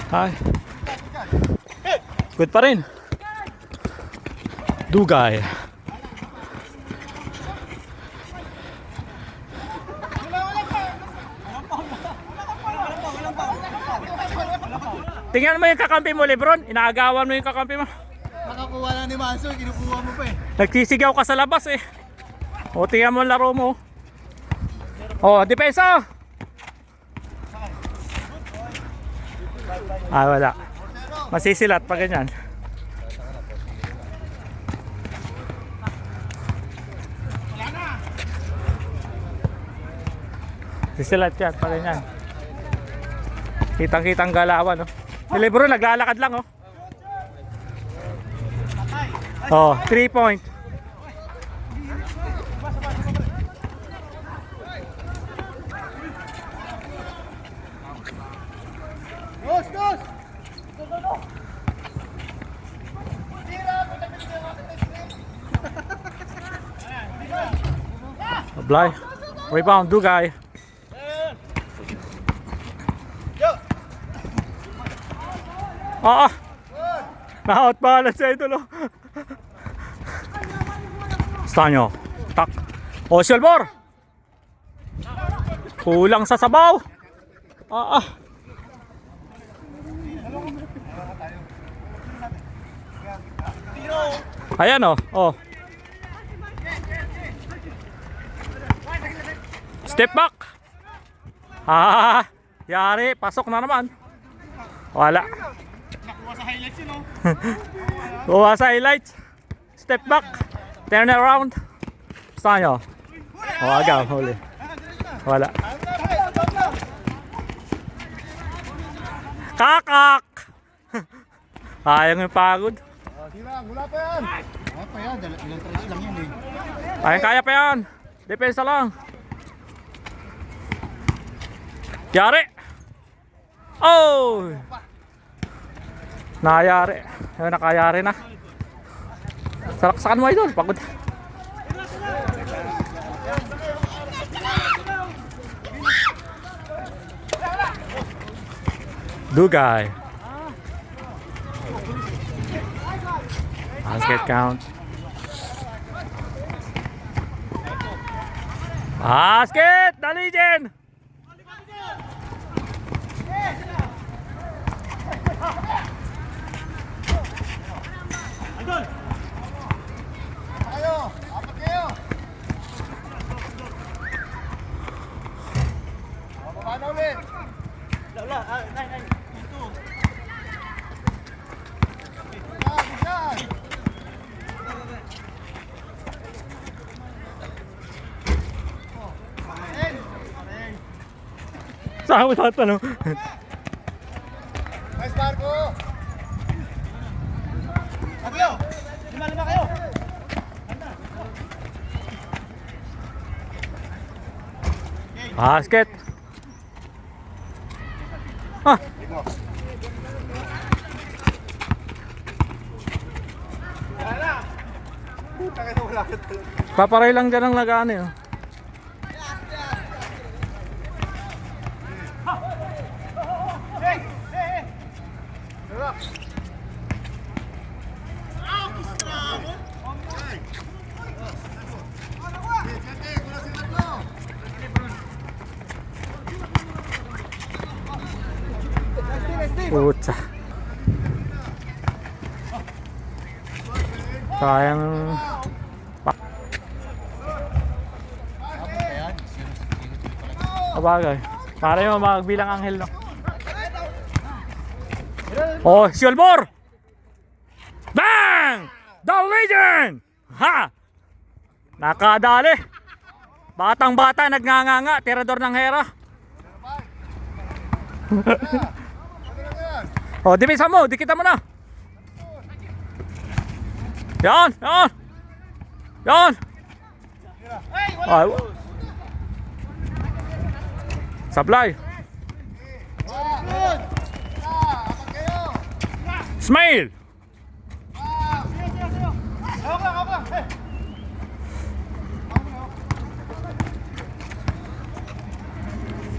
Ay. Good pa rin. Dugay. Tingnan mo yung kakampi mo, Lebron. Inaagawan mo yung kakampi mo. Nakakuha na ni Manso, kinukuha mo pa eh. Nagsisigaw ka sa labas eh. O, tingnan mo ang laro mo. O, depensa. Ah, wala. Masisilat pa ganyan. Sisilat yan pa ganyan. Kitang-kitang galawan, no? Si Lebron naglalakad lang, oh. Oh, 3 point. Dos! Ablay. Rebound, Dugay. Na-out balance sa idol, oh. Stanyo. Tak. O, Silver. Kulang sa sabaw. Ayan, oh. Oh. Step back. Yari, pasok na naman. Wala. Nakuha sa highlights yun, oh. Kuha sa highlights. Step back. Turn around. Saan nyo? O, agaw. Huli. Wala. Kakak! Ayang yung pagod. Wala pa yan. Wala pa yan, ilang tries lang yan eh. Ayang kaya pa yan. Depensa lang. Yari! Oh! Nakayari. Ayun, nakayari na. Salaksakan mo, idol. Pagod. Dugay. Basket count. Basket! The Legion! Apat kayo. Baba na ulit. Saan mo tatanong? Nice, Marco. Kayo. Lima kayo. Basket. Paparay lang dyan ang nag-ano yun. Putsa. Sayang. Kabagay. Para yung magbilang anghel, no? Oh, Silver! Bang! The Legion! Ha! Nakadali. Batang-bata nagnganganga, tirador ng hera. Oh, dipisa mo, dikita mo na. Yan, yan. Yan. Ay, supply. Smile.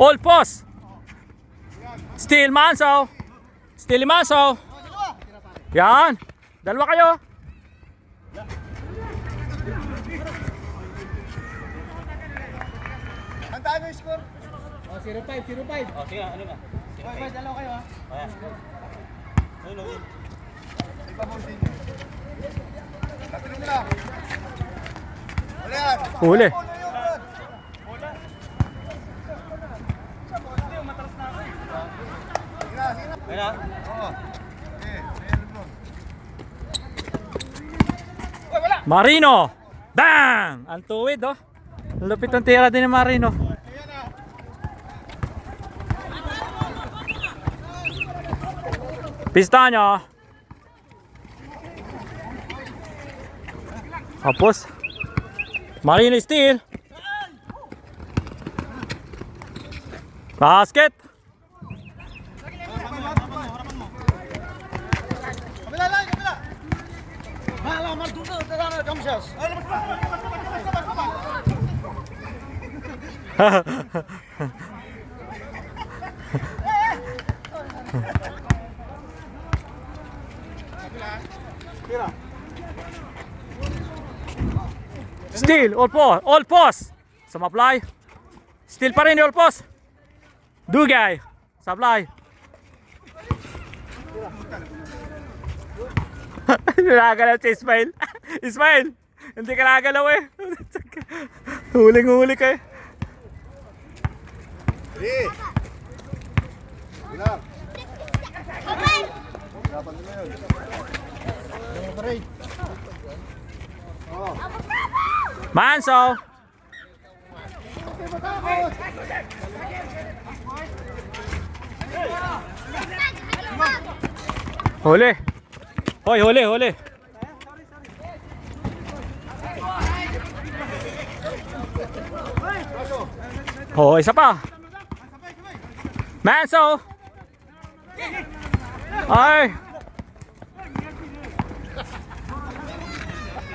All post. Still Manso. Steely Maso. Yan. Dalawa kayo. Tandaan mo yung score. Oh, 0-5, 0-5. Oh, sige, ano ka? Boy, dalaw kayo ha. Ayan. Ano, Iba mo din. Lapit mo lang. Wala yan. Huli. Ulo yung rod. Sige na, sige na. Ayun na. Oo. Meron mo. Marino. Bang! Ang tuwid oh. Ang lupit ng tira din ni Marino. Pista nyo. Tapos. Marino steal. Basket. Kabila lang, kabila. Hala, marduno. Tara na, kamsas. Steal, all post. Sumapply. Steal pa rin all post. Dugay. Supply. Nagagalaw si Ismail. Ismail, hindi ka nagagalaw eh. Huling-huli ka eh. Sige. Bilang. Dapat mo yun. Ano pa rin? Oo. Manso. Huli. Hoy, huli, huli. Oh, isa pa. Manso. Ay.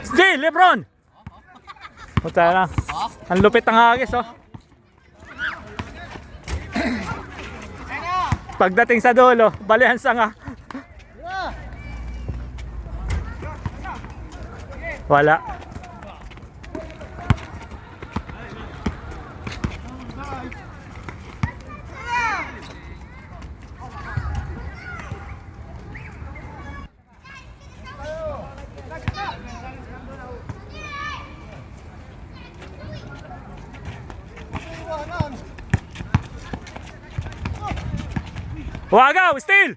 Steal, Lebron. Puta na. Ang lupit ng hagis, oh. Pagdating sa dulo, balihan sa nga. Wala. Wagaw, steal!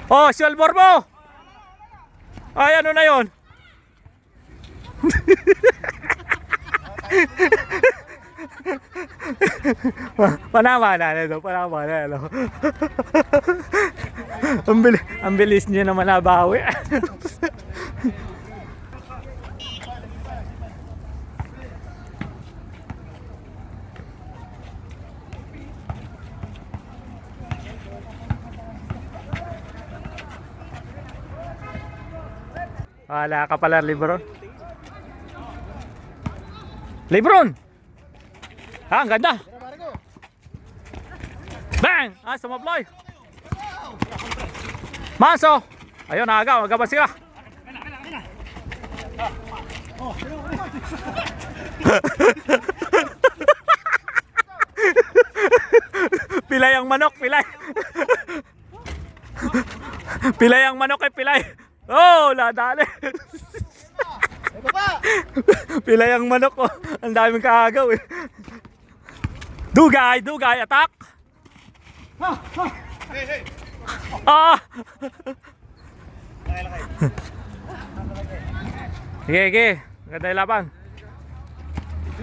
Oh, silver mo! Ay, ano na yon? Panama na ito, panama na ito. Ang bilis niyo naman nabawi. Wala ka pala, Lebron. Lebron! Ah, ang ganda! Bang! Ah, sumablay! Maso! Ayun, agaw, agaw siya. Pilay ang manok, pilay! Pilay ang manok ay pilay! Oh, ladali. Pilay ang manok oh. Ang daming kaagaw eh. Dugay, dugay, attack. Ah. Sige, sige. Ganda yung laban.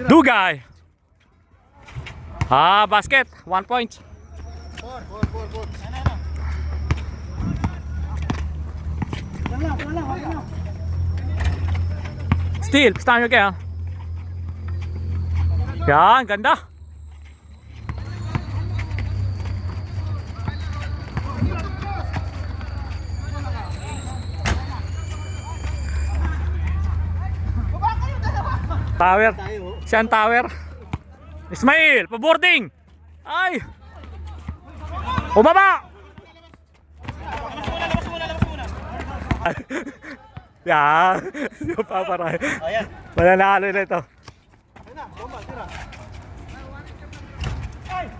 Dugay. Ah, basket. 1 point. 4. Steal, pistahan nyo kaya. Yan, ganda. Power. Sean Tower. Ismail, pa-boarding. Ay! Umaba! Yan. Yung paparay. Ayan. Mananalo na ito.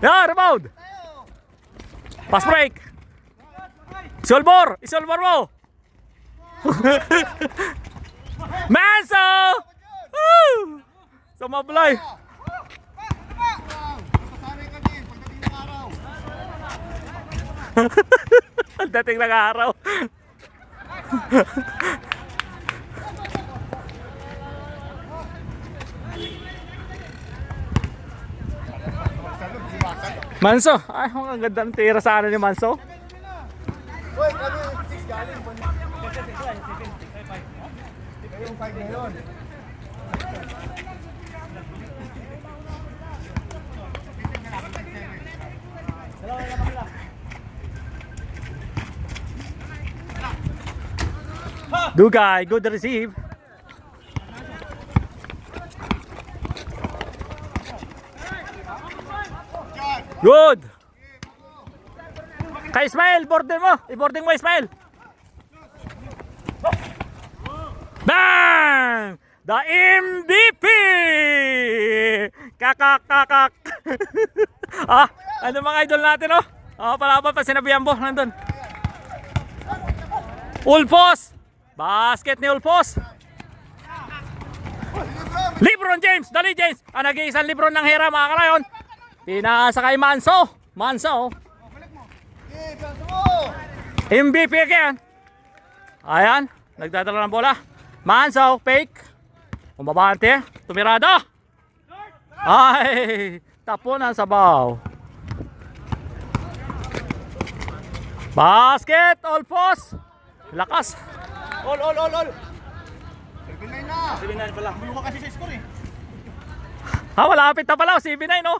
Yan, rebound! Pass break! Isolbor mo! Manso! Woo! Sumablay! Pasanay ka din pagdating ng araw. Ang dating ng araw. Manso! Ay, ang ganda ng tira sa ano ni Manso. Uy, kami 6 galing. Yung 5 na yun. Dugay, good receive. Good. Kay Ismail, boarding mo. I-boarding mo, Ismail. Bang! The MVP! Kakak. Ah, ano mga idol natin, oh? Oh, palaban pa sinabihan mo, nandun. Ulpos! Basket ni Ulpos. Lebron James, dali James. Ang nag-iisang Lebron ng Hera, mga kalayon. Pinasa kay Manso. Manso. Okay, paso mo. MVP again. Ayan, nagdadala ng bola. Manso, fake. Umabante, tumirada. Ay, tapon ang sabaw. Basket, all post. Lakas. All. 7 na. 7-9 pala. Bulo ka kasi sa score eh. Ha, malapit na pala. CB9, no?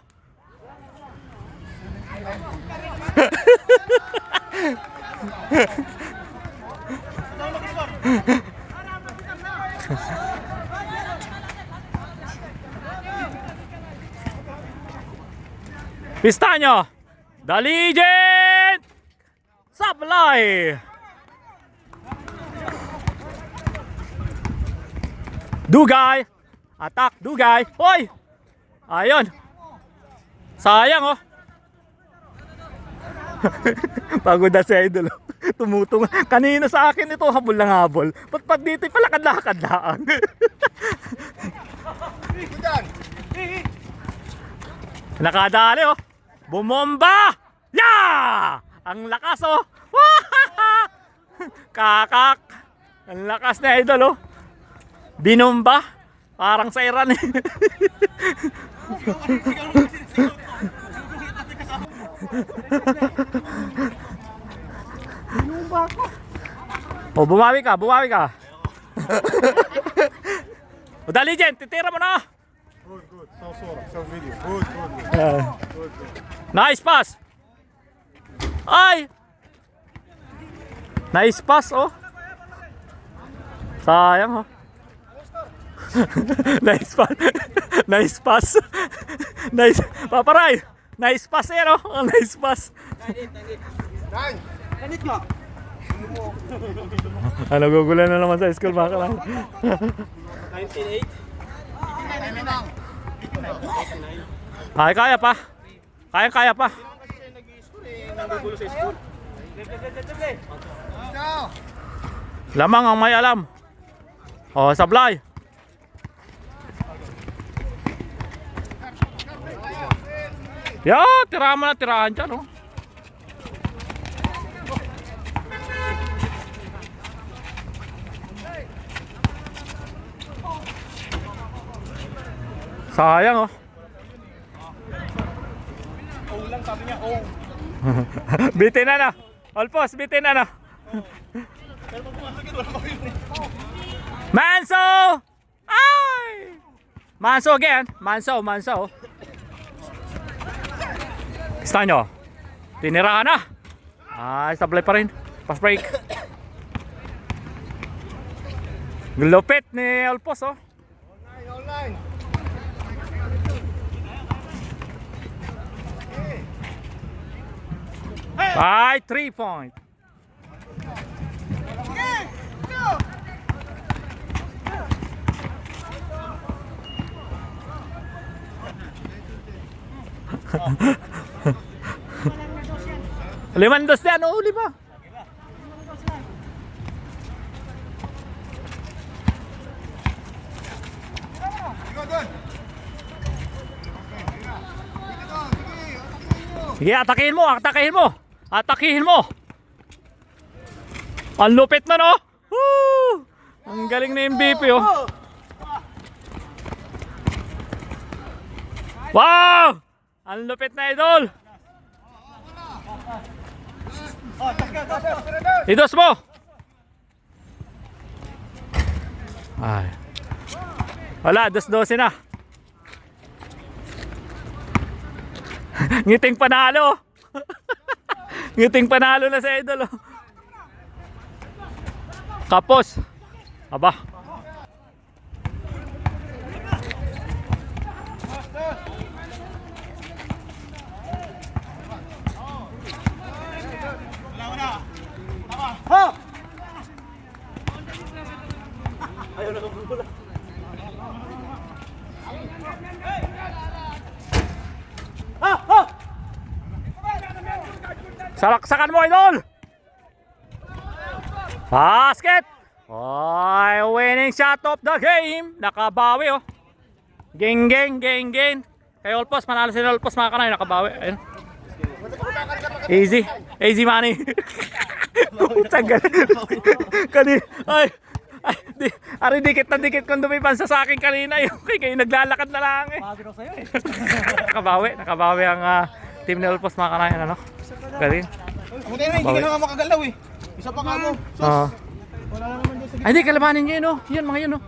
Pistanyo. The Legend. Sablay. Dugay. Attack, Dugay. Hoy! Ayun. Sayang, oh. Pagod na si Idol. Tumutung. Kanina sa akin ito, habol lang habol. Ba't dito palakad-lakad lang. Kudan. Nakadali, oh. Bumomba! Yeah! Ang lakas, oh. Kakak. Ang lakas na Idol, oh. Binomba. Parang sa Iran, eh. Oh, bumawi ka. O, dali dyan, titira mo na. Good. Sa video. Good. Nice pass. Ay! Nice pass, oh. Sayang, oh. Nice pass. Nice. Paparay. Nice pass, eh, no? Oh, nice pass. 9. Kanit ka. Ano, gugulan na naman sa school, mga kalang. 19-8. 9 na lang. Ay, kaya pa. Kaya pa. Kasi siya nag-i-score eh. Nanggugulo sa score. Ikaw. Lamang ang may alam. Oh, sablay. Tirahan mo na, tirahan dyan, oh. Sayang, oh. Oh lang sabi niya, oh. Bitin na. Alpos, bitin na. Pero pag pumasok yun, wala yun eh. Manso! Ay! Manso again. Manso. Pistanyo. Tinirahan na. Ay, sablay pa rin. Pass break. Glupit ni Alpos, oh. Online. By 3 point. Limandos yan, uli pa. Sige, atakihin mo, atakihin mo. Atakihin mo. Ang lupit na, no? Woo! Ang galing na MVP, oh. Wow! Ang lupit na, idol. Idos mo. Ay. Wala, 2-12 na. Ngiting panalo. Ngiting panalo na sa idol. Kapos. Aba. Salaksakan mo, idol! Basket! Oy, winning shot of the game! Nakabawi, oh. Gang. Kay Olpos, manalo si Olpos, mga kanay, nakabawi. Ayun. Easy money. Utsagal. Ay, ari dikit na dikit kung dumipansa sa akin kanina. Okay, kayo naglalakad na lang eh. Pagod sa'yo eh. Nakabawi ang team ni Olpos, mga kanay, ano? Galing. Ako tayo na, hindi ka na makagalaw eh. Isa pa ka mo. Ay, hindi, kalabanin nyo yun, oh. Yun, mga yun, oh.